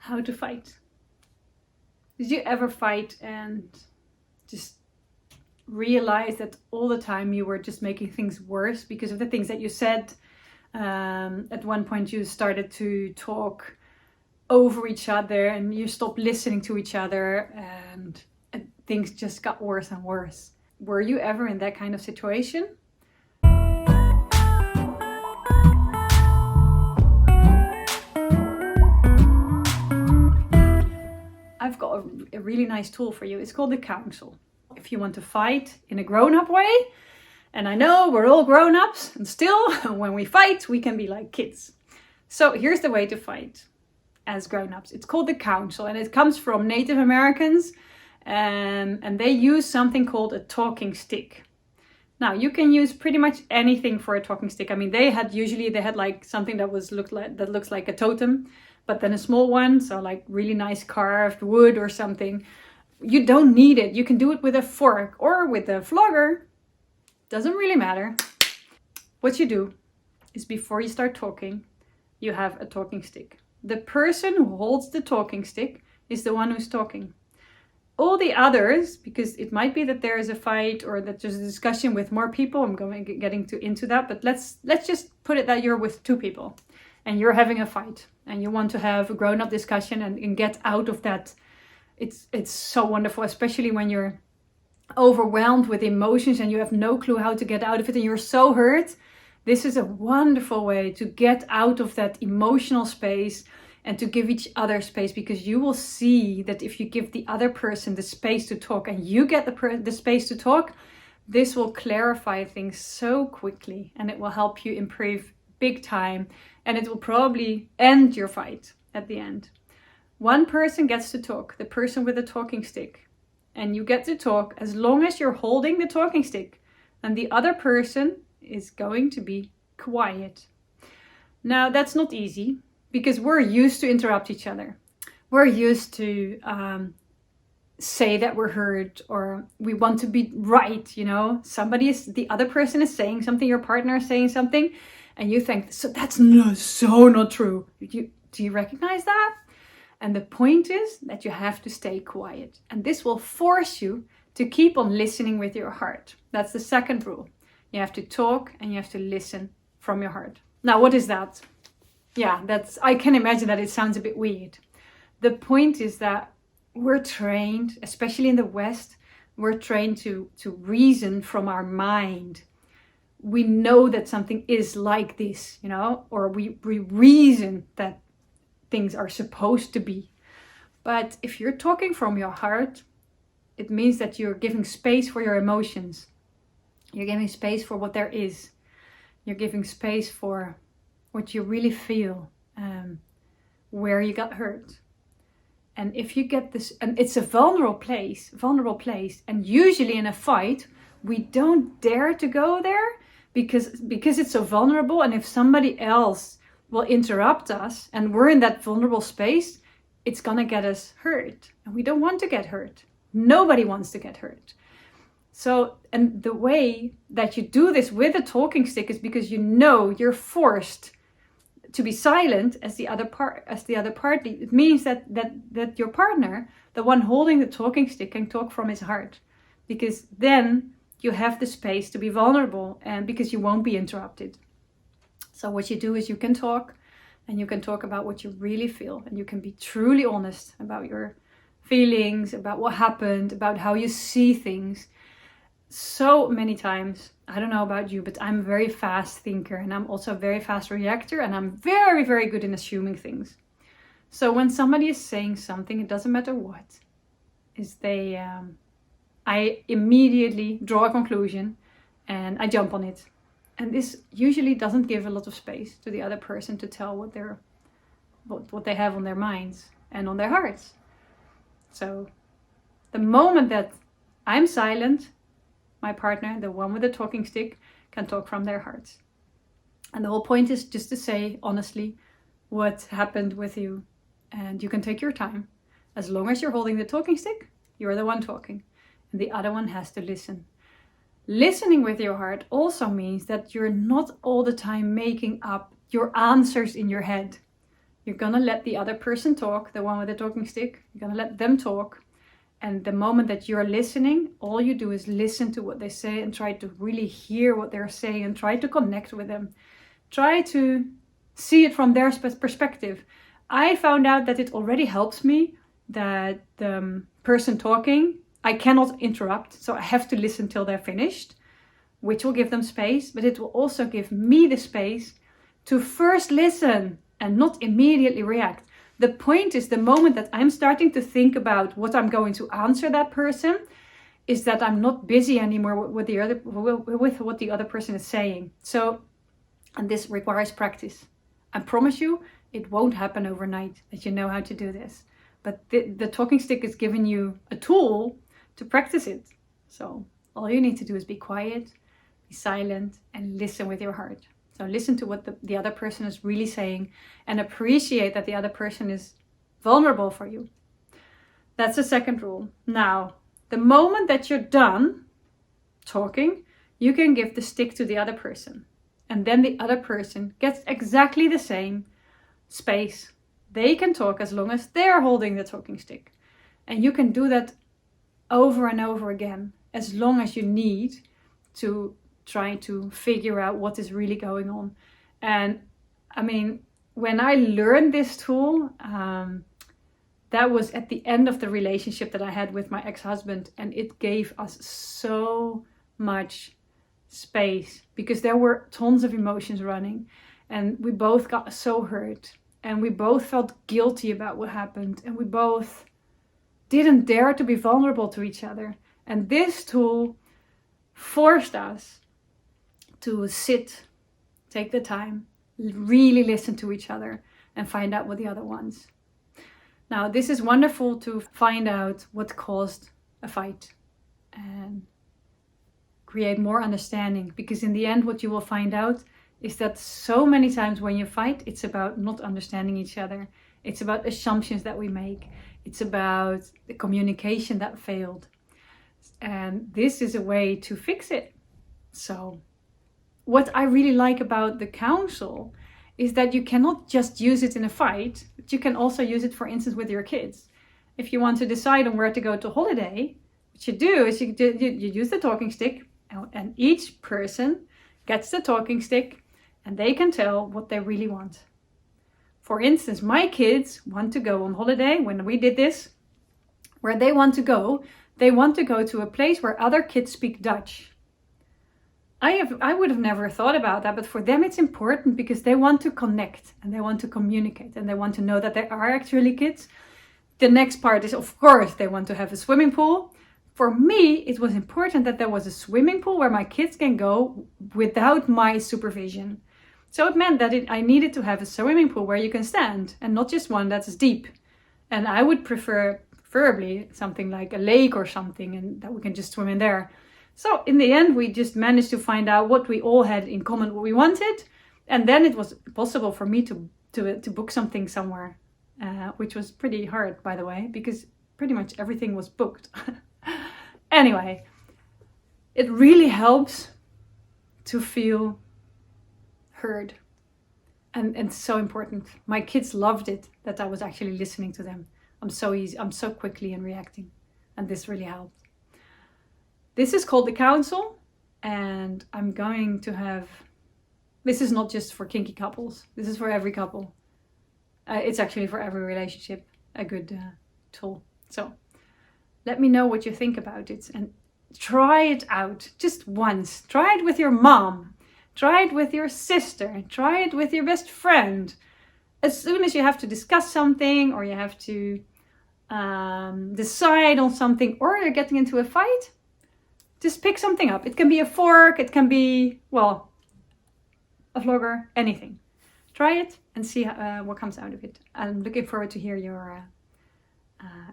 how to fight. Did you ever fight and just realize that all the time you were just making things worse because of the things that you said? At one point you started to talk over each other and you stopped listening to each other, and things just got worse and worse. Were you ever in that kind of situation? I've got a really nice tool for you. It's called the counsel. If you want to fight in a grown-up way, and I know we're all grown-ups, and still when we fight we can be like kids. So here's the way to fight as grown-ups. It's called the counsel, and it comes from Native Americans, and they use something called a talking stick. Now you can use pretty much anything for a talking stick. I mean, they had like something that looks like a totem, but then a small one, so like really nice carved wood or something. You don't need it. You can do it with a fork or with a flogger. Doesn't really matter. What you do is, before you start talking, you have a talking stick. The person who holds the talking stick is the one who's talking. All the others, because it might be that there is a fight or that there's a discussion with more people. I'm getting into that, but let's just put it that you're with two people and you're having a fight and you want to have a grown-up discussion and get out of that. It's so wonderful, especially when you're overwhelmed with emotions and you have no clue how to get out of it and you're so hurt. This is a wonderful way to get out of that emotional space and to give each other space, because you will see that if you give the other person the space to talk and you get the space to talk, this will clarify things so quickly and it will help you improve big time, and it will probably end your fight at the end. One person gets to talk, the person with the talking stick, and you get to talk as long as you're holding the talking stick, and the other person is going to be quiet. Now that's not easy, because we're used to interrupt each other. We're used to say that we're hurt, or we want to be right, the other person is saying something, your partner is saying something, and you think, so that's not true. Do you recognize that? And the point is that you have to stay quiet. And this will force you to keep on listening with your heart. That's the second rule. You have to talk and you have to listen from your heart. Now, what is that? Yeah, I can imagine that it sounds a bit weird. The point is that we're trained, especially in the West, we're trained to reason from our mind. We know that something is like this, or we reason that things are supposed to be. But if you're talking from your heart, it means that you're giving space for your emotions. You're giving space for what there is. You're giving space for what you really feel, where you got hurt. And if you get this, and it's a vulnerable place, and usually in a fight, we don't dare to go there because it's so vulnerable, and if somebody else will interrupt us and we're in that vulnerable space, it's gonna get us hurt, and we don't want to get hurt. Nobody wants to get hurt. So, and the way that you do this with a talking stick is because you're forced to be silent as the other party. It means that your partner, the one holding the talking stick, can talk from his heart, because then you have the space to be vulnerable, and because you won't be interrupted. So what you do is you can talk, and you can talk about what you really feel, and you can be truly honest about your feelings, about what happened, about how you see things. So many times, I don't know about you, but I'm a very fast thinker, and I'm also a very fast reactor, and I'm very, very good in assuming things. So when somebody is saying something, it doesn't matter what, I immediately draw a conclusion and I jump on it. And this usually doesn't give a lot of space to the other person to tell what they have on their minds and on their hearts. So the moment that I'm silent, my partner, the one with the talking stick, can talk from their hearts. And the whole point is just to say honestly what happened with you. And you can take your time. As long as you're holding the talking stick, you're the one talking. And the other one has to listen. Listening with your heart also means that you're not all the time making up your answers in your head. You're gonna let the other person talk, the one with the talking stick. You're gonna let them talk. And the moment that you're listening, all you do is listen to what they say and try to really hear what they're saying and try to connect with them. Try to see it from their perspective. I found out that it already helps me that the person talking, I cannot interrupt, so I have to listen till they're finished, which will give them space, but it will also give me the space to first listen and not immediately react. The point is, the moment that I'm starting to think about what I'm going to answer that person, is that I'm not busy anymore with what the other person is saying. So, and this requires practice. I promise you, it won't happen overnight that you know how to do this. But the talking stick is giving you a tool to practice it. So all you need to do is be quiet, be silent, and listen with your heart. So listen to what the other person is really saying and appreciate that the other person is vulnerable for you. That's the second rule. Now, the moment that you're done talking, you can give the stick to the other person. And then the other person gets exactly the same space. They can talk as long as they're holding the talking stick. And you can do that over and over again, as long as you need to try to figure out what is really going on. And I mean, when I learned this tool, that was at the end of the relationship that I had with my ex-husband, and it gave us so much space because there were tons of emotions running, and we both got so hurt, and we both felt guilty about what happened, and we both didn't dare to be vulnerable to each other. And this tool forced us to sit, take the time, really listen to each other and find out what the other wants. Now, this is wonderful to find out what caused a fight and create more understanding, because in the end what you will find out is that so many times when you fight, it's about not understanding each other. It's about assumptions that we make. It's about the communication that failed. And this is a way to fix it. So what I really like about the counsel is that you cannot just use it in a fight, but you can also use it, for instance, with your kids. If you want to decide on where to go to holiday, what you do is you use the talking stick, and each person gets the talking stick and they can tell what they really want. For instance, my kids want to go on holiday. When we did this, where they want to go to a place where other kids speak Dutch. I would have never thought about that, but for them it's important because they want to connect and they want to communicate and they want to know that there are actually kids. The next part is, of course, they want to have a swimming pool. For me, it was important that there was a swimming pool where my kids can go without my supervision. So it meant that I needed to have a swimming pool where you can stand and not just one that's deep. And I would preferably something like a lake or something, and that we can just swim in there. So in the end, we just managed to find out what we all had in common, what we wanted. And then it was possible for me to book something somewhere, which was pretty hard, by the way, because pretty much everything was booked. Anyway, it really helps to feel heard. And it's so important. My kids loved it, that I was actually listening to them. I'm so quickly in reacting. And this really helped. This is called the counsel. And I'm going to have, this is not just for kinky couples. This is for every couple. It's actually for every relationship, a good tool. So let me know what you think about it and try it out just once. Try it with your mom. Try it with your sister. Try it with your best friend. As soon as you have to discuss something, or you have to decide on something, or you're getting into a fight, just pick something up. It can be a fork. It can be, well, a vlogger, anything. Try it and see what comes out of it. I'm looking forward to hear your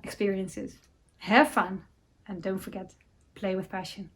experiences. Have fun, and don't forget, play with passion.